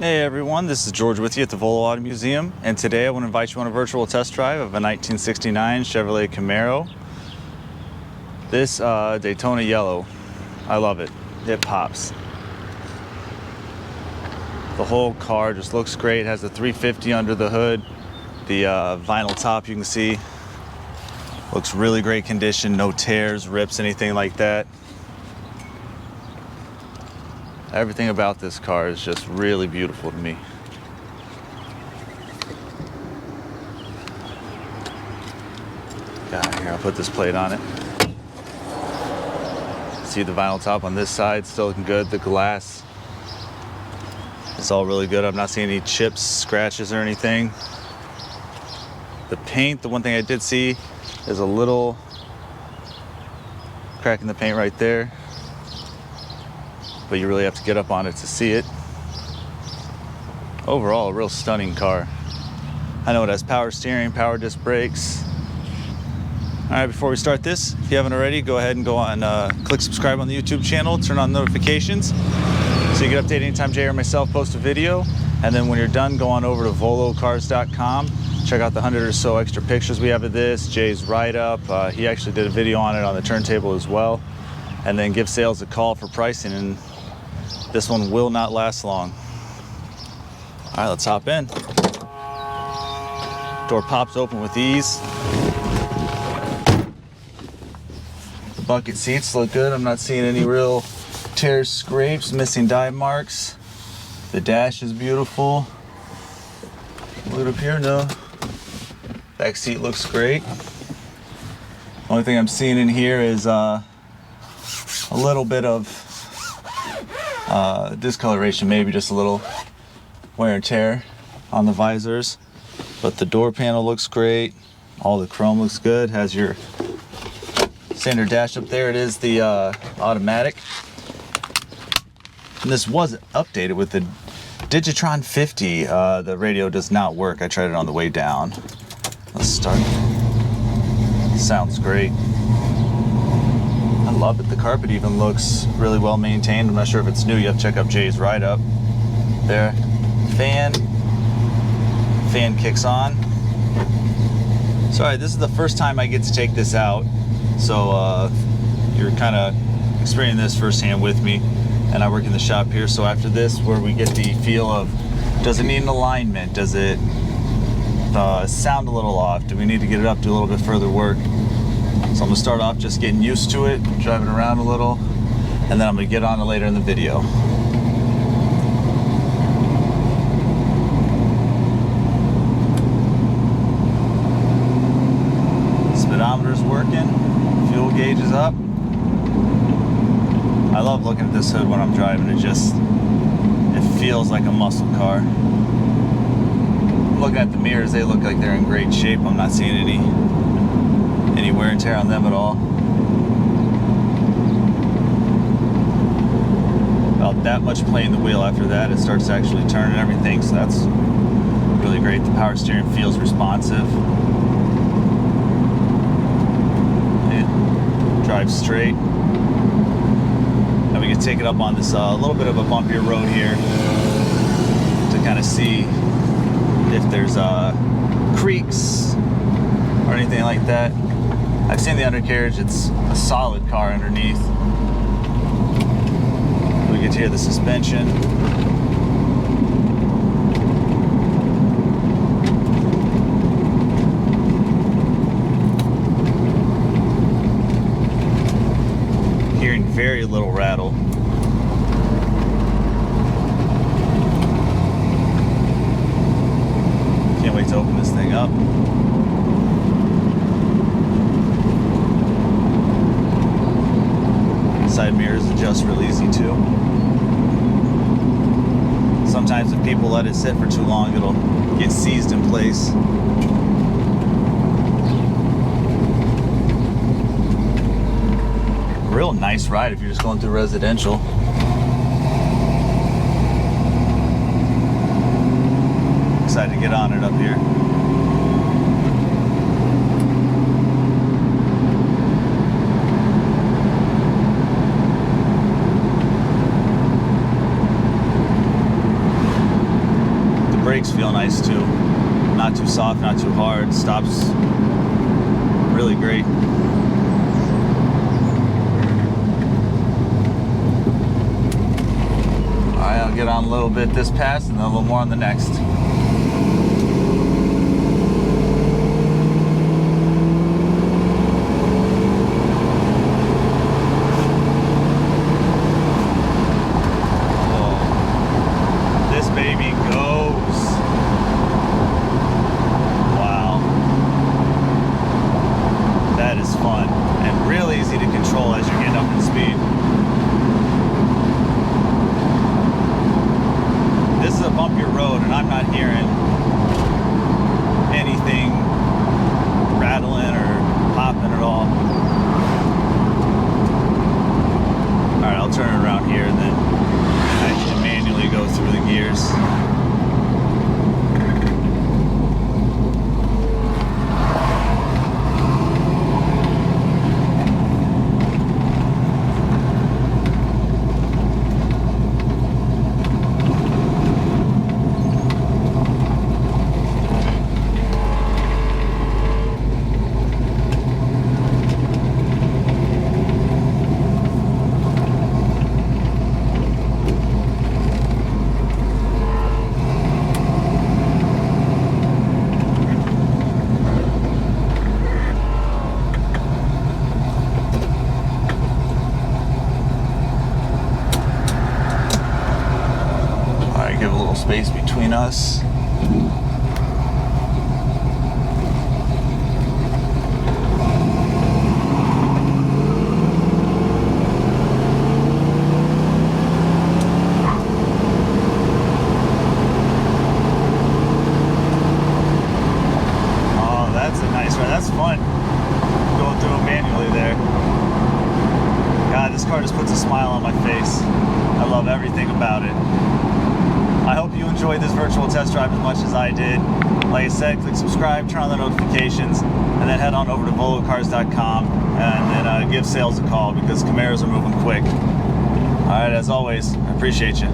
Hey everyone, this is George with you at the Volo Auto Museum, and today I want to invite you on a virtual test drive of a 1969 Chevrolet Camaro. This Daytona yellow, I love it. It pops. The whole car just looks great. It has the 350 under the hood. The vinyl top you can see looks really great condition. No tears, rips, anything like that. Everything about this car is just really beautiful to me. Here, I'll put this plate on it. See the vinyl top on this side, still looking good. The glass, it's all really good. I'm not seeing any chips, scratches, or anything. The paint, the one thing I did see is a little crack in the paint right there, but you really have to get up on it to see it. Overall, a real stunning car. I know it has power steering, power disc brakes. All right, before we start this, if you haven't already, go ahead and go on, click subscribe on the YouTube channel, turn on notifications so you get updated anytime Jay or myself post a video. And then when you're done, go on over to volocars.com. Check out the 100 or so extra pictures we have of this, Jay's write-up. He actually did a video on it on the turntable as well. And then give sales a call for pricing, and this one will not last long. All right, let's hop in. Door pops open with ease. The bucket seats look good. I'm not seeing any real tears, scrapes, missing dive marks. The dash is beautiful. Look up here, no. Back seat looks great. Only thing I'm seeing in here is a little bit of discoloration, maybe just a little wear and tear on the visors, but the door panel looks great. All the chrome looks good. Has your standard dash up there. It is the automatic, and this was updated with the Digitron 50. The radio does not work. I tried it on the way down. Let's start. Sounds great. I love it. The carpet even looks really well maintained. I'm not sure if it's new. You have to check out Jay's write-up. There. Fan kicks on. Sorry, this is the first time I get to take this out, so you're kind of experiencing this firsthand with me. And I work in the shop here, so after this, where we get the feel of, does it need an alignment? Does it sound a little off? Do we need to get it up, do a little bit further work? So I'm gonna start off just getting used to it, driving around a little, and then I'm gonna get on it later in the video. Speedometer's working, fuel gauge is up. I love looking at this hood when I'm driving. It feels like a muscle car. Looking at the mirrors, they look like they're in great shape. I'm not seeing any wear and tear on them at all. About that much play in the wheel. After that, it starts actually turning everything, so that's really great. The power steering feels responsive. It drives straight. And we can take it up on this little bit of a bumpier road here to kind of see if there's creaks or anything like that. I've seen the undercarriage. It's a solid car underneath. We get to hear the suspension. Hearing very little rattle. Can't wait to open this thing up. Side mirrors adjust real easy too. Sometimes if people let it sit for too long, it'll get seized in place. Real nice ride if you're just going through residential. Excited to get on it up here. brakes feel nice too. Not too soft, not too hard. Stops really great. Alright, I'll get on a little bit this pass and then a little more on the next. Baby goes. Wow. That is fun and real easy to control as you're getting up in speed. This is a bumpier road and I'm not hearing anything rattling or popping at all. Alright, I'll turn it around here and then I can manually go through the gears. Give a little space between us. Oh, that's a nice ride. That's fun. Going through it manually there. God, this car just puts a smile on my face. I love everything about it. I hope you enjoyed this virtual test drive as much as I did. Like I said, click subscribe, turn on the notifications, and then head on over to volocars.com and then give sales a call because Camaros are moving quick. All right, as always, I appreciate you.